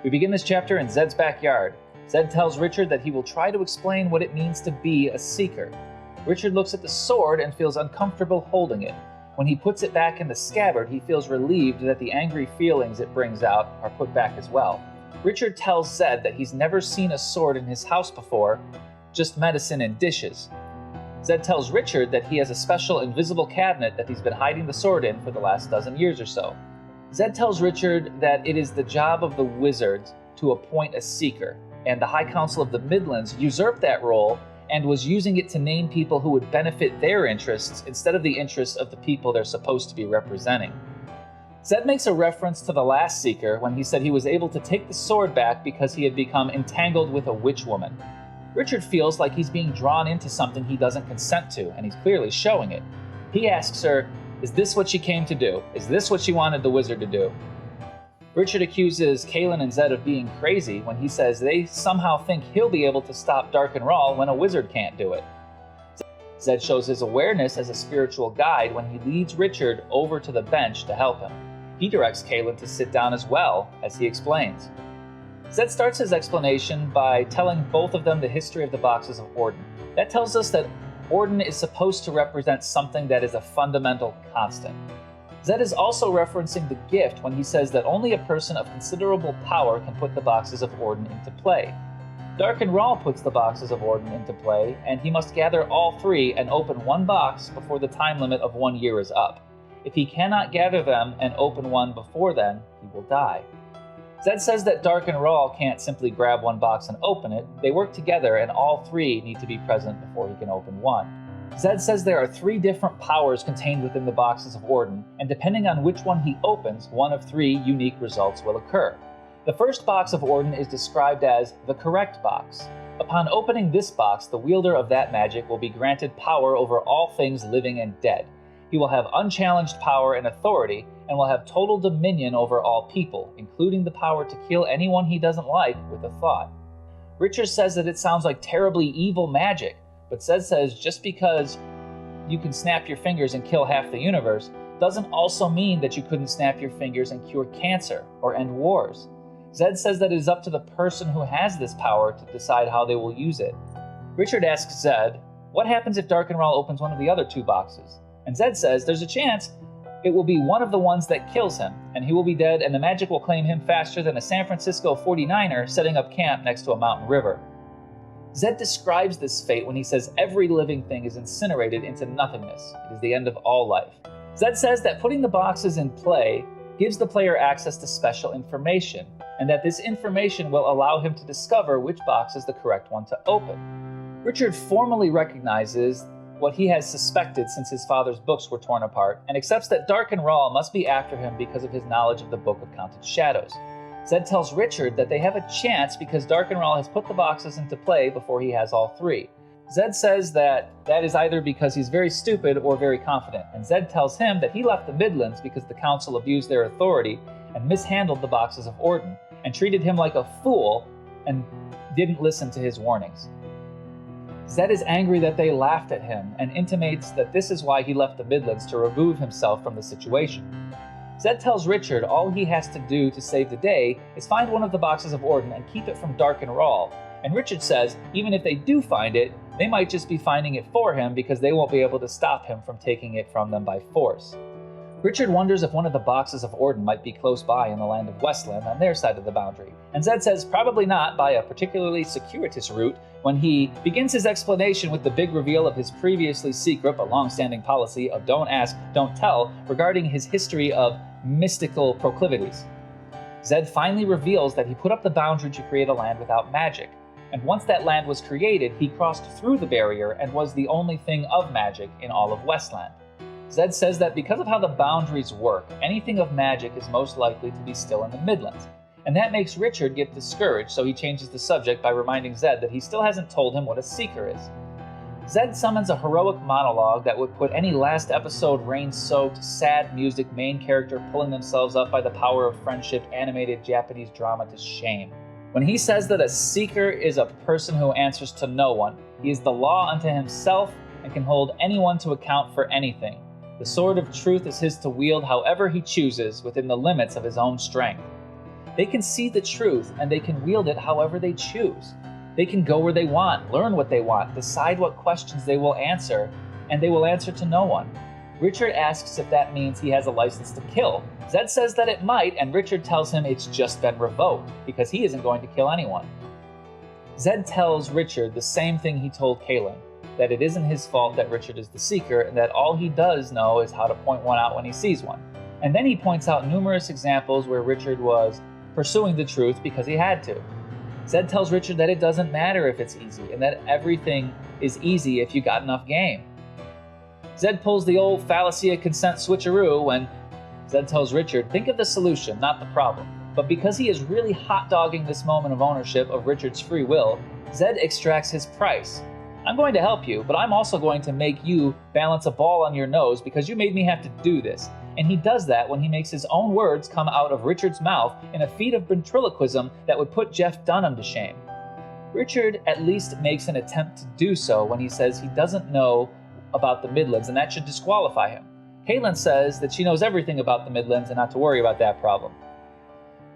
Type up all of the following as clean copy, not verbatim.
We begin this chapter in Zed's backyard. Zed tells Richard that he will try to explain what it means to be a seeker. Richard looks at the sword and feels uncomfortable holding it. When he puts it back in the scabbard, he feels relieved that the angry feelings it brings out are put back as well. Richard tells Zed that he's never seen a sword in his house before, just medicine and dishes. Zed tells Richard that he has a special invisible cabinet that he's been hiding the sword in for the last dozen years or so. Zed tells Richard that it is the job of the wizards to appoint a seeker, and the High Council of the Midlands usurped that role and was using it to name people who would benefit their interests instead of the interests of the people they're supposed to be representing. Zed makes a reference to the last seeker when he said he was able to take the sword back because he had become entangled with a witch woman. Richard feels like he's being drawn into something he doesn't consent to, and he's clearly showing it. He asks her, "Is this what she came to do? Is this what she wanted the wizard to do?" Richard accuses Kaelin and Zed of being crazy when he says they somehow think he'll be able to stop Dark and Rawl when a wizard can't do it. Zed shows his awareness as a spiritual guide when he leads Richard over to the bench to help him. He directs Kaelin to sit down as well, as he explains. Zed starts his explanation by telling both of them the history of the boxes of Orden. That tells us that Orden is supposed to represent something that is a fundamental constant. Zed is also referencing the gift when he says that only a person of considerable power can put the boxes of Orden into play. Dark and Rawl puts the boxes of Orden into play, and he must gather all three and open one box before the time limit of 1 year is up. If he cannot gather them and open one before then, he will die. Zed says that Dark and Rawl can't simply grab one box and open it. They work together, and all three need to be present before he can open one. Zed says there are 3 different powers contained within the boxes of Orden, and depending on which one he opens, one of 3 unique results will occur. The first box of Orden is described as the correct box. Upon opening this box, the wielder of that magic will be granted power over all things living and dead. He will have unchallenged power and authority, and will have total dominion over all people, including the power to kill anyone he doesn't like with a thought. Richard says that it sounds like terribly evil magic, but Zed says just because you can snap your fingers and kill half the universe doesn't also mean that you couldn't snap your fingers and cure cancer or end wars. Zed says that it is up to the person who has this power to decide how they will use it. Richard asks Zed, what happens if Dark and Rawl opens one of the other 2 boxes? And Zed says there's a chance it will be one of the ones that kills him, and he will be dead, and the magic will claim him faster than a San Francisco 49er setting up camp next to a mountain river. Zed describes this fate when he says every living thing is incinerated into nothingness. It is the end of all life. Zed says that putting the boxes in play gives the player access to special information, and that this information will allow him to discover which box is the correct one to open. Richard formally recognizes what he has suspected since his father's books were torn apart, and accepts that Dark and Rawl must be after him because of his knowledge of the Book of Counted Shadows. Zed tells Richard that they have a chance because Dark and Rawl has put the boxes into play before he has all 3. Zed says that is either because he's very stupid or very confident, and Zed tells him that he left the Midlands because the Council abused their authority and mishandled the boxes of Orden, and treated him like a fool and didn't listen to his warnings. Zed is angry that they laughed at him and intimates that this is why he left the Midlands to remove himself from the situation. Zed tells Richard all he has to do to save the day is find one of the boxes of Orden and keep it from Dark and Rawl, and Richard says even if they do find it, they might just be finding it for him because they won't be able to stop him from taking it from them by force. Richard wonders if one of the boxes of Orden might be close by in the land of Westland on their side of the boundary, and Zed says probably not by a particularly circuitous route when he begins his explanation with the big reveal of his previously secret but long-standing policy of don't ask, don't tell regarding his history of mystical proclivities. Zed finally reveals that he put up the boundary to create a land without magic, and once that land was created, he crossed through the barrier and was the only thing of magic in all of Westland. Zed says that because of how the boundaries work, anything of magic is most likely to be still in the Midlands. And that makes Richard get discouraged, so he changes the subject by reminding Zed that he still hasn't told him what a seeker is. Zed summons a heroic monologue that would put any last episode rain-soaked, sad music main character pulling themselves up by the power of friendship animated Japanese drama to shame. When he says that a seeker is a person who answers to no one, he is the law unto himself and can hold anyone to account for anything. The sword of truth is his to wield however he chooses within the limits of his own strength. They can see the truth, and they can wield it however they choose. They can go where they want, learn what they want, decide what questions they will answer, and they will answer to no one. Richard asks if that means he has a license to kill. Zed says that it might, and Richard tells him it's just been revoked, because he isn't going to kill anyone. Zed tells Richard the same thing he told Kaylin, that it isn't his fault that Richard is the Seeker, and that all he does know is how to point one out when he sees one. And then he points out numerous examples where Richard was pursuing the truth because he had to. Zed tells Richard that it doesn't matter if it's easy, and that everything is easy if you got enough game. Zed pulls the old fallacy of consent switcheroo when Zed tells Richard, think of the solution, not the problem. But because he is really hot-dogging this moment of ownership of Richard's free will, Zed extracts his price. I'm going to help you, but I'm also going to make you balance a ball on your nose because you made me have to do this. And he does that when he makes his own words come out of Richard's mouth in a feat of ventriloquism that would put Jeff Dunham to shame. Richard at least makes an attempt to do so when he says he doesn't know about the Midlands, and that should disqualify him. Kaylin says that she knows everything about the Midlands and not to worry about that problem.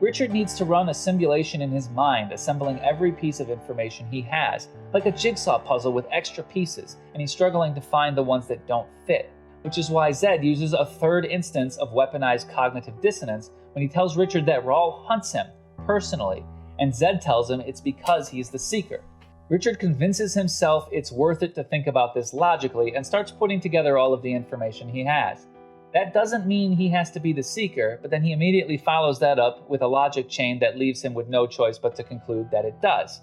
Richard needs to run a simulation in his mind, assembling every piece of information he has, like a jigsaw puzzle with extra pieces, and he's struggling to find the ones that don't fit, which is why Zed uses a third instance of weaponized cognitive dissonance when he tells Richard that Raul hunts him, personally, and Zed tells him it's because he's the Seeker. Richard convinces himself it's worth it to think about this logically and starts putting together all of the information he has. That doesn't mean he has to be the Seeker, but then he immediately follows that up with a logic chain that leaves him with no choice but to conclude that it does.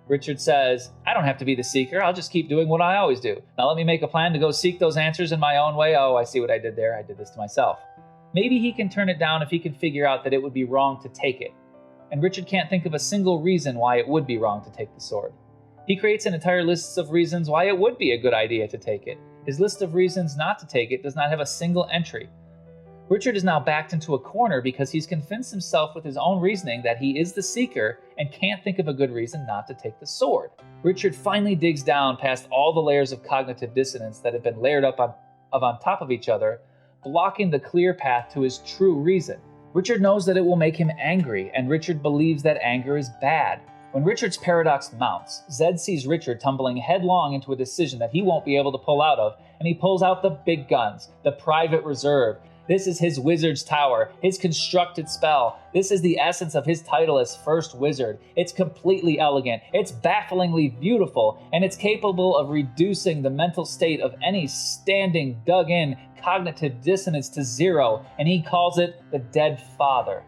Richard says, I don't have to be the Seeker, I'll just keep doing what I always do. Now let me make a plan to go seek those answers in my own way. Oh, I see what I did there, I did this to myself. Maybe he can turn it down if he can figure out that it would be wrong to take it. And Richard can't think of a single reason why it would be wrong to take the sword. He creates an entire list of reasons why it would be a good idea to take it. His list of reasons not to take it does not have a single entry. Richard is now backed into a corner because he's convinced himself with his own reasoning that he is the Seeker and can't think of a good reason not to take the sword. Richard finally digs down past all the layers of cognitive dissonance that have been layered up on top of each other, blocking the clear path to his true reason. Richard knows that it will make him angry, and Richard believes that anger is bad. When Richard's paradox mounts, Zed sees Richard tumbling headlong into a decision that he won't be able to pull out of, and he pulls out the big guns, the private reserve. This is his wizard's tower, his constructed spell. This is the essence of his title as First Wizard. It's completely elegant, it's bafflingly beautiful, and it's capable of reducing the mental state of any standing, dug-in cognitive dissonance to zero, and he calls it the Dead Father.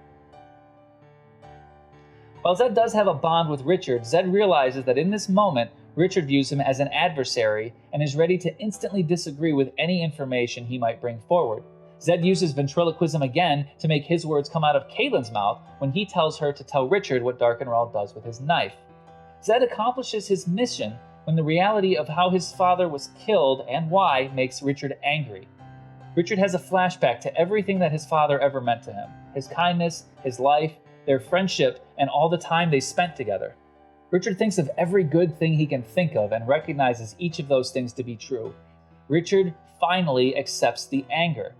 While Zed does have a bond with Richard, Zed realizes that in this moment, Richard views him as an adversary and is ready to instantly disagree with any information he might bring forward. Zed uses ventriloquism again to make his words come out of Kaylin's mouth when he tells her to tell Richard what Darkenral does with his knife. Zed accomplishes his mission when the reality of how his father was killed and why makes Richard angry. Richard has a flashback to everything that his father ever meant to him, his kindness, his life, their friendship, and all the time they spent together. Richard thinks of every good thing he can think of and recognizes each of those things to be true. Richard finally accepts the anger.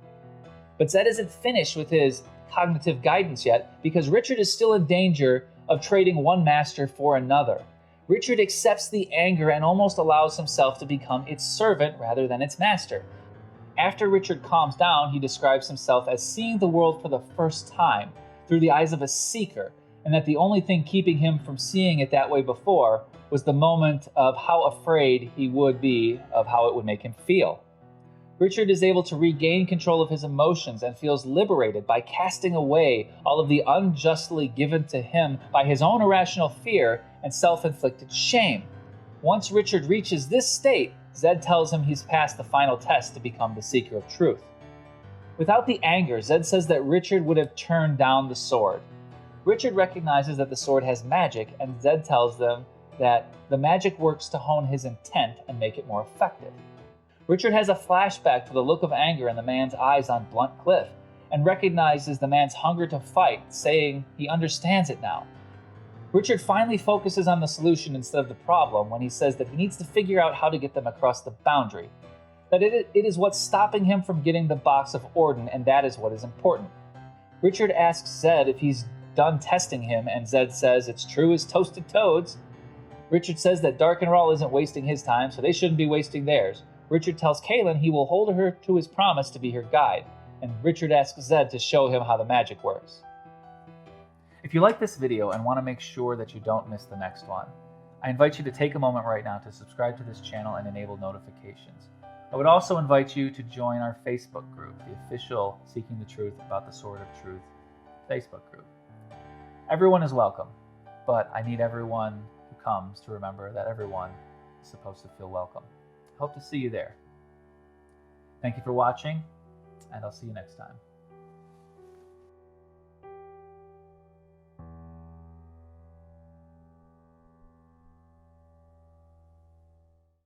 But Zed isn't finished with his cognitive guidance yet because Richard is still in danger of trading one master for another. Richard accepts the anger and almost allows himself to become its servant rather than its master. After Richard calms down, he describes himself as seeing the world for the first time, through the eyes of a seeker, and that the only thing keeping him from seeing it that way before was the moment of how afraid he would be of how it would make him feel. Richard is able to regain control of his emotions and feels liberated by casting away all of the unjustly given to him by his own irrational fear and self-inflicted shame. Once Richard reaches this state, Zed tells him he's passed the final test to become the Seeker of Truth. Without the anger, Zed says that Richard would have turned down the sword. Richard recognizes that the sword has magic, and Zed tells them that the magic works to hone his intent and make it more effective. Richard has a flashback to the look of anger in the man's eyes on Blunt Cliff, and recognizes the man's hunger to fight, saying he understands it now. Richard finally focuses on the solution instead of the problem when he says that he needs to figure out how to get them across the boundary. That it is what's stopping him from getting the box of Orden, and that is what is important. Richard asks Zed if he's done testing him, and Zed says it's true as toasted toads. Richard says that Dark and Rawl isn't wasting his time, so they shouldn't be wasting theirs. Richard tells Kaylin he will hold her to his promise to be her guide, and Richard asks Zed to show him how the magic works. If you like this video and want to make sure that you don't miss the next one, I invite you to take a moment right now to subscribe to this channel and enable notifications. I would also invite you to join our Facebook group, the official Seeking the Truth About the Sword of Truth Facebook group. Everyone is welcome, but I need everyone who comes to remember that everyone is supposed to feel welcome. I hope to see you there. Thank you for watching, and I'll see you next time.